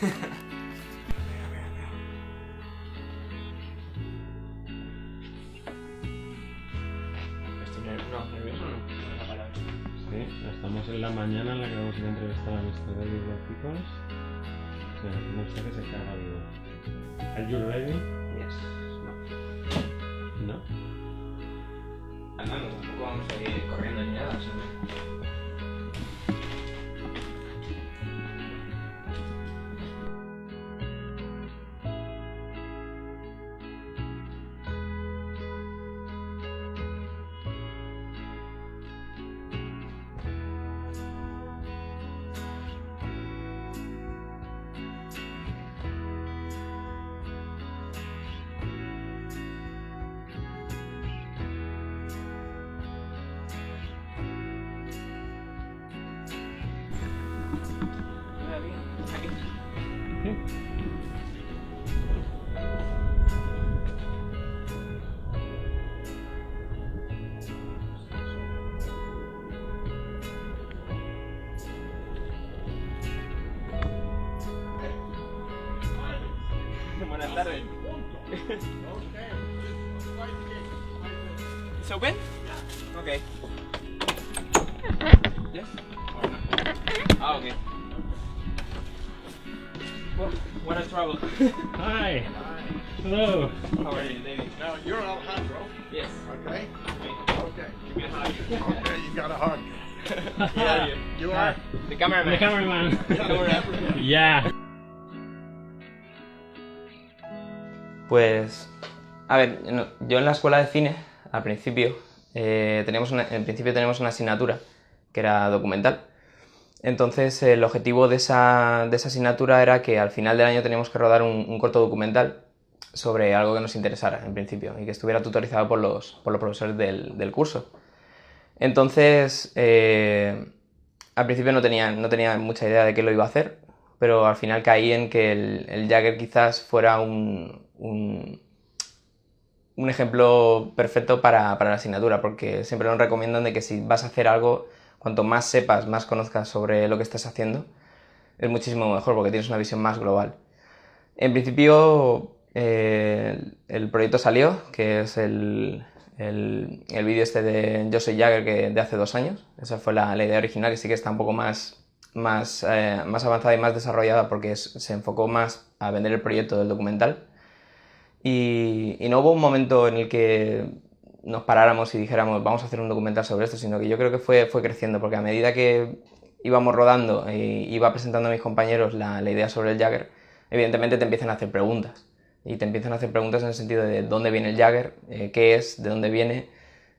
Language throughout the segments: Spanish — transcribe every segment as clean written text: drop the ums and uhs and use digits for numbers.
¿Nervioso no? Sí, estamos en la mañana en la que vamos a ir a entrevistar a Mr. David Verticals. O sea, no sé que se caga vivo. ¿Are you ready? Yes. No. Andando, tampoco vamos a ir corriendo ni nada, ¿sabes? Buenas tardes. It's open? Okay. Yes? Ah, okay. Well, what a trouble. Hi! Hello! How are you, David? Now you're Alejandro, Yes. okay? Okay. Okay. Give me a hug. Okay, you got a hug. Yeah, You are? the cameraman. The cameraman! Cameraman. Yeah! Pues, a ver, yo en la escuela de cine, al principio, teníamos una asignatura que era documental. Entonces, el objetivo de esa asignatura era que al final del año teníamos que rodar un corto documental sobre algo que nos interesara, en principio, y que estuviera tutorizado por los profesores del curso. Entonces, al principio no tenía mucha idea de qué lo iba a hacer, pero al final caí en que el Jagger quizás fuera un ejemplo perfecto para la asignatura, porque siempre nos recomiendan de que si vas a hacer algo, cuanto más sepas, más conozcas sobre lo que estás haciendo, es muchísimo mejor porque tienes una visión más global. En principio, el proyecto salió, que es el vídeo este de Yo soy Jagger de hace 2 años. Esa fue la idea original, que sí que está un poco más avanzada y más desarrollada porque se enfocó más a vender el proyecto del documental. Y no hubo un momento en el que nos paráramos y dijéramos vamos a hacer un documental sobre esto, sino que yo creo que fue creciendo, porque a medida que íbamos rodando y iba presentando a mis compañeros la idea sobre el Jagger, evidentemente te empiezan a hacer preguntas. Y te empiezan a hacer preguntas en el sentido de dónde viene el Jagger, qué es, de dónde viene,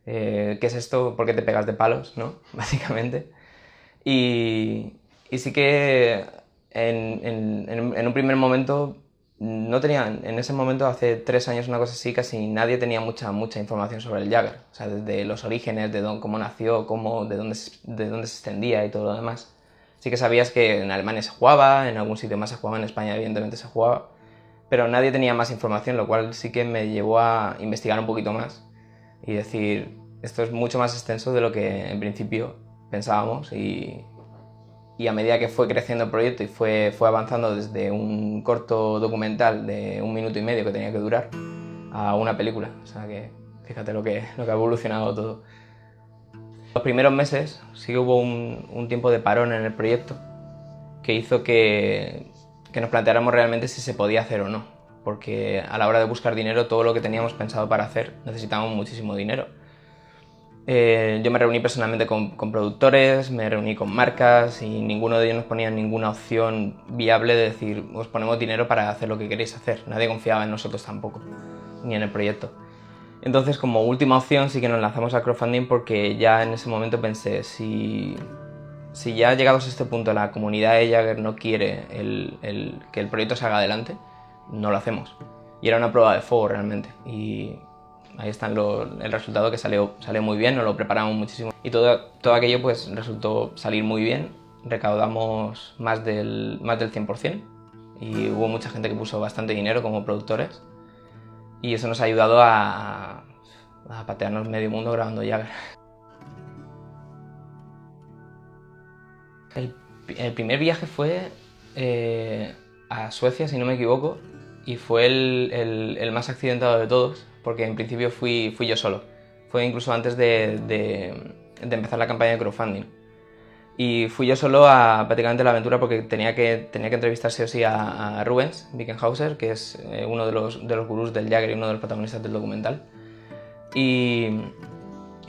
qué es esto, por qué te pegas de palos, ¿no? Básicamente. Y sí que en un primer momento no tenía, en ese momento, hace 3 años, una cosa así, casi nadie tenía mucha información sobre el Jagger. O sea, desde los orígenes, cómo nació, de dónde se extendía y todo lo demás. Sí que sabías que en Alemania se jugaba, en algún sitio más se jugaba, en España evidentemente se jugaba, pero nadie tenía más información, lo cual sí que me llevó a investigar un poquito más y decir, esto es mucho más extenso de lo que en principio pensábamos, y a medida que fue creciendo el proyecto y fue avanzando desde un corto documental de 1 minuto y medio que tenía que durar a una película. O sea que fíjate lo que ha evolucionado todo. Los primeros meses sí que hubo un tiempo de parón en el proyecto que hizo que nos planteáramos realmente si se podía hacer o no, porque a la hora de buscar dinero, todo lo que teníamos pensado para hacer necesitábamos muchísimo dinero. Yo me reuní personalmente con productores, me reuní con marcas y ninguno de ellos nos ponía ninguna opción viable de decir os ponemos dinero para hacer lo que queréis hacer. Nadie confiaba en nosotros tampoco, ni en el proyecto. Entonces, como última opción sí que nos lanzamos al crowdfunding, porque ya en ese momento pensé, si ya llegados a este punto la comunidad de Jagger no quiere que el proyecto salga adelante, no lo hacemos. Y era una prueba de fuego realmente. Y ahí está el resultado, que salió muy bien, nos lo preparamos muchísimo. Y todo aquello pues resultó salir muy bien. Recaudamos más del 100%. Y hubo mucha gente que puso bastante dinero como productores. Y eso nos ha ayudado a patearnos medio mundo grabando Jagger. El primer viaje fue a Suecia, si no me equivoco, y fue el más accidentado de todos, porque en principio fui yo solo. Fue incluso antes de empezar la campaña de crowdfunding. Y fui yo solo a prácticamente la aventura porque tenía que entrevistar sí o sí a Rubens Wickenhauser, que es uno de los gurús del Jagger y uno de los protagonistas del documental. Y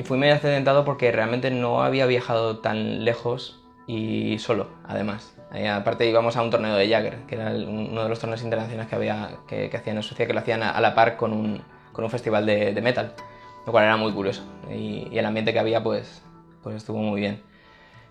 fui medio accidentado porque realmente no había viajado tan lejos y solo, además. Aparte íbamos a un torneo de Jagger, que era uno de los torneos internacionales que hacían en Suecia, que lo hacían a la par con un festival de metal, lo cual era muy curioso. Y el ambiente que había pues estuvo muy bien.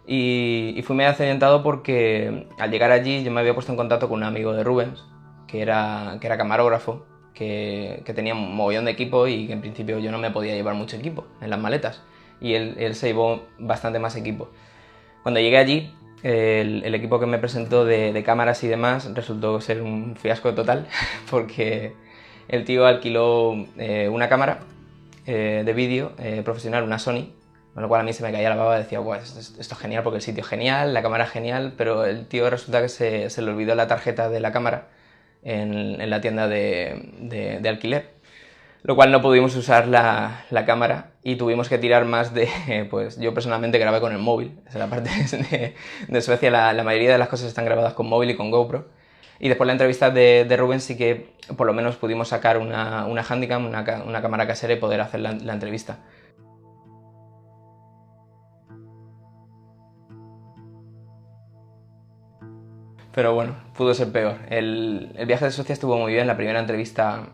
Y fui medio accidentado porque al llegar allí yo me había puesto en contacto con un amigo de Rubens, que era camarógrafo, que tenía un mogollón de equipo y que en principio yo no me podía llevar mucho equipo en las maletas. Y él se llevó bastante más equipo. Cuando llegué allí, el equipo que me presentó de cámaras y demás resultó ser un fiasco total, porque el tío alquiló una cámara de vídeo profesional, una Sony, con lo cual a mí se me caía la baba y decía, pues esto es genial porque el sitio es genial, la cámara es genial, pero el tío resulta que se le olvidó la tarjeta de la cámara en la tienda de alquiler, lo cual no pudimos usar la cámara y tuvimos que tirar más pues yo personalmente grabé con el móvil. Esa es la parte de Suecia, la mayoría de las cosas están grabadas con móvil y con GoPro. Y después la entrevista de Rubén sí que por lo menos pudimos sacar una Handycam, una cámara casera y poder hacer la entrevista. Pero bueno, pudo ser peor. El viaje de Suecia estuvo muy bien. La primera entrevista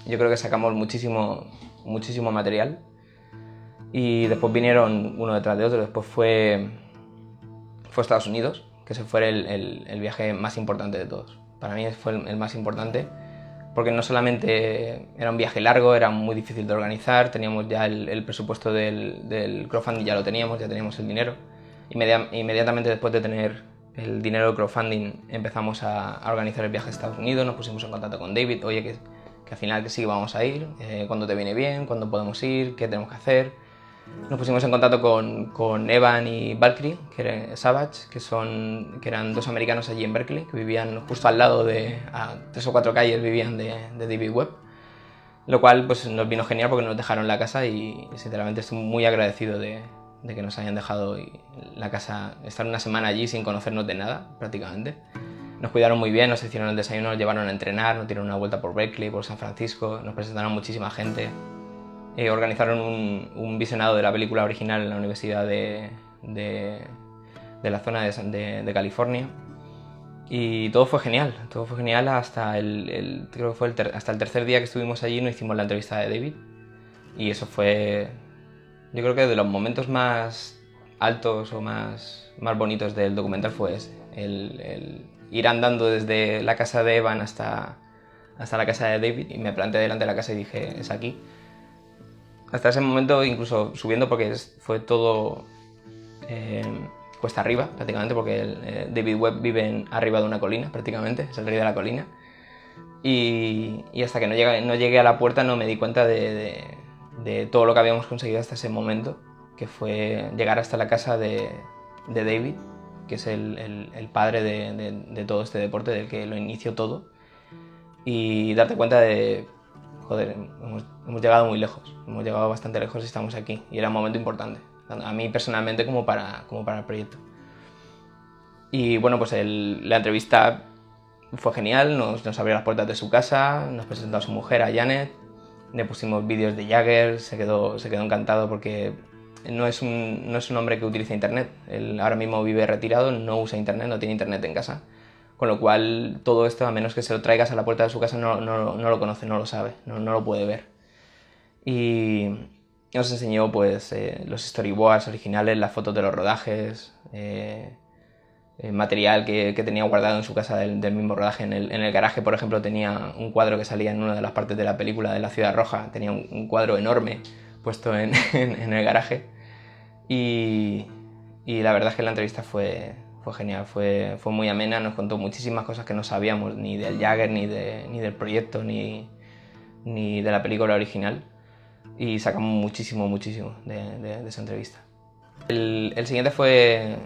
yo creo que sacamos muchísimo material. Y después vinieron uno detrás de otro. Después fue Estados Unidos, que ese fue el viaje más importante de todos. Para mí fue el más importante porque no solamente era un viaje largo, era muy difícil de organizar, teníamos ya el presupuesto del crowdfunding, ya teníamos el dinero. Inmediatamente después de tener el dinero del crowdfunding empezamos a organizar el viaje a Estados Unidos, nos pusimos en contacto con David, oye, que al final que sí vamos a ir, cuándo te viene bien, cuándo podemos ir, qué tenemos que hacer. Nos pusimos en contacto con Evan y Valkyrie, Savage, que eran dos americanos allí en Berkeley, que vivían justo al lado a 3 o 4 calles vivían de David Webb, lo cual pues nos vino genial porque nos dejaron la casa y sinceramente estoy muy agradecido de que nos hayan dejado la casa, estar una semana allí sin conocernos de nada, prácticamente. Nos cuidaron muy bien, nos hicieron el desayuno, nos llevaron a entrenar, nos dieron una vuelta por Berkeley, por San Francisco, nos presentaron muchísima gente. Organizaron un visionado de la película original en la Universidad de la zona de California. Y todo fue genial hasta creo que fue hasta el tercer día que estuvimos allí no hicimos la entrevista de David. Y eso fue, yo creo que de los momentos más altos o más bonitos del documental fue ese. El ir andando desde la casa de Evan hasta la casa de David y me planté delante de la casa y dije, es aquí. Hasta ese momento, incluso subiendo, porque fue todo cuesta arriba, prácticamente, porque David Webb vive arriba de una colina, prácticamente, es el rey de la colina. Y hasta que no llegué a la puerta no me di cuenta de todo lo que habíamos conseguido hasta ese momento, que fue llegar hasta la casa de David, que es el padre de todo este deporte, del que lo inició todo, y darte cuenta de, joder, hemos llegado muy lejos, hemos llegado bastante lejos y estamos aquí, y era un momento importante, a mí personalmente como para el proyecto. Y bueno, pues la entrevista fue genial, nos abrió las puertas de su casa, nos presentó a su mujer, a Janet, le pusimos vídeos de Jagger, se quedó encantado porque no es un hombre que utiliza internet, él ahora mismo vive retirado, no usa internet, no tiene internet en casa, con lo cual todo esto, a menos que se lo traigas a la puerta de su casa, no lo conoce, no lo sabe, no lo puede ver. Y nos enseñó pues los storyboards originales, las fotos de los rodajes, material que tenía guardado en su casa del mismo rodaje. En el garaje, por ejemplo, tenía un cuadro que salía en una de las partes de la película de La Ciudad Roja, tenía un cuadro enorme puesto en el garaje. Y la verdad es que la entrevista fue genial, fue muy amena, nos contó muchísimas cosas que no sabíamos, ni del Jagger, ni del proyecto, ni de la película original, y sacamos muchísimo de esa entrevista. El siguiente fue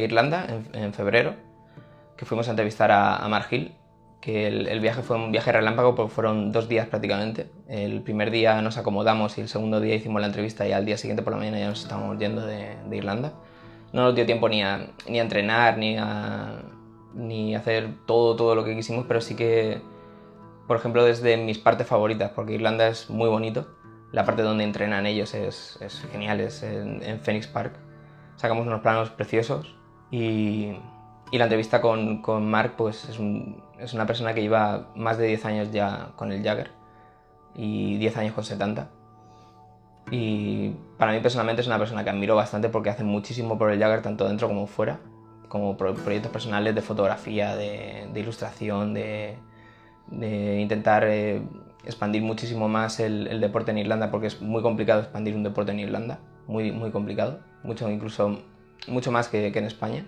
Irlanda, en febrero, que fuimos a entrevistar a Mark Hill, que el viaje fue un viaje relámpago porque fueron 2 días prácticamente. El primer día nos acomodamos y el segundo día hicimos la entrevista y al día siguiente por la mañana ya nos estábamos yendo de Irlanda. No nos dio tiempo ni a entrenar, ni a hacer todo lo que quisimos, pero sí que, por ejemplo, desde mis partes favoritas, porque Irlanda es muy bonito. La parte donde entrenan ellos es genial, es en Phoenix Park. Sacamos unos planos preciosos y la entrevista con Mark pues es una persona que lleva más de 10 años ya con el Jagger y 10 años con 70. Y para mí personalmente es una persona que admiro bastante porque hace muchísimo por el Jagger, tanto dentro como fuera, como proyectos personales de fotografía, de ilustración, de intentar expandir muchísimo más el deporte en Irlanda, porque es muy complicado expandir un deporte en Irlanda, muy complicado, mucho más que en España,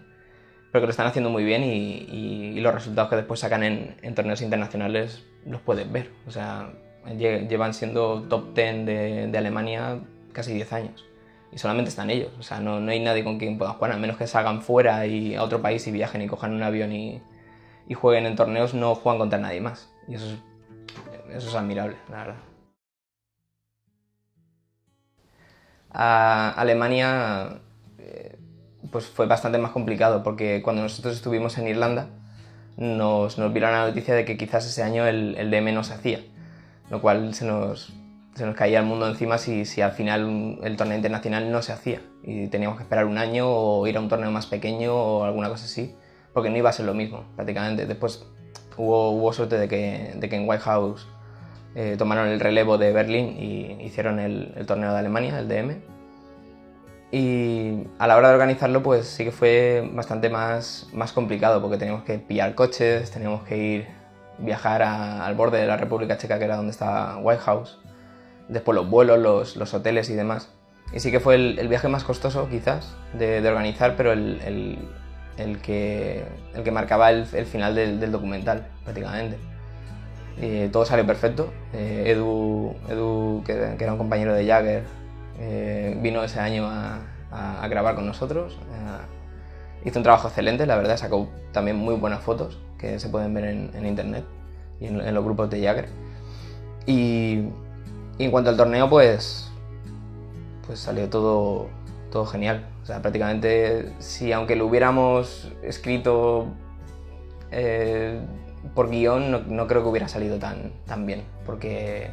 pero que lo están haciendo muy bien y los resultados que después sacan en torneos internacionales los puedes ver. O sea, llevan siendo top 10 de Alemania casi 10 años y solamente están ellos. O sea, no hay nadie con quien puedan jugar, a menos que salgan fuera y a otro país y viajen y cojan un avión y jueguen en torneos, no juegan contra nadie más. Y eso es admirable, la verdad. A Alemania pues fue bastante más complicado porque cuando nosotros estuvimos en Irlanda nos vieron la noticia de que quizás ese año el DM no se hacía, lo cual se nos caía el mundo encima si al final el torneo internacional no se hacía y teníamos que esperar un año o ir a un torneo más pequeño o alguna cosa así, porque no iba a ser lo mismo prácticamente. Después hubo suerte de que en White House tomaron el relevo de Berlín y hicieron el torneo de Alemania, el DM. Y a la hora de organizarlo pues sí que fue bastante más complicado porque teníamos que pillar coches, teníamos que viajar al borde de la República Checa, que era donde estaba White House, después los vuelos, los hoteles y demás. Y sí que fue el viaje más costoso quizás de organizar, pero el que marcaba el final del documental prácticamente. Todo salió perfecto. Edu que era un compañero de Jagger, vino ese año a grabar con nosotros. Hizo un trabajo excelente, la verdad, sacó también muy buenas fotos que se pueden ver en internet y en los grupos de Jagger. Y en cuanto al torneo, pues salió todo genial. O sea, prácticamente, si aunque lo hubiéramos escrito por guión, no creo que hubiera salido tan bien, porque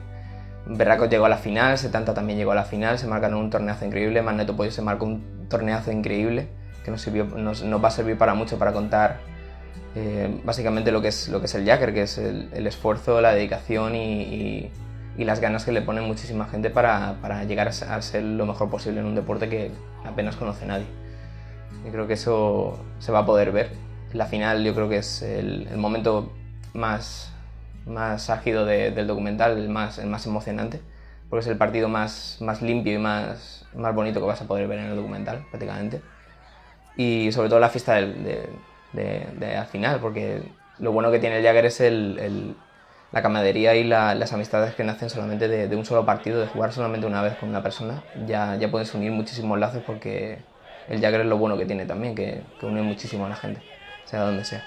Berracos llegó a la final, 70 también llegó a la final, se marcaron un torneazo increíble, Magneto Pollo se marcó un torneazo increíble que nos va a servir para mucho para contar básicamente lo que es el Jagger, que es el esfuerzo, la dedicación y las ganas que le pone muchísima gente para llegar a ser lo mejor posible en un deporte que apenas conoce nadie. Yo creo que eso se va a poder ver. La final yo creo que es el momento más álgido del documental, el más emocionante, porque es el partido más limpio y más bonito que vas a poder ver en el documental prácticamente. Y sobre todo la fiesta al final, porque lo bueno que tiene el Jagger es la camaradería y las amistades que nacen solamente de un solo partido, de jugar solamente una vez con una persona. Ya puedes unir muchísimos lazos, porque el Jagger es lo bueno que tiene también, que une muchísimo a la gente, sea donde sea.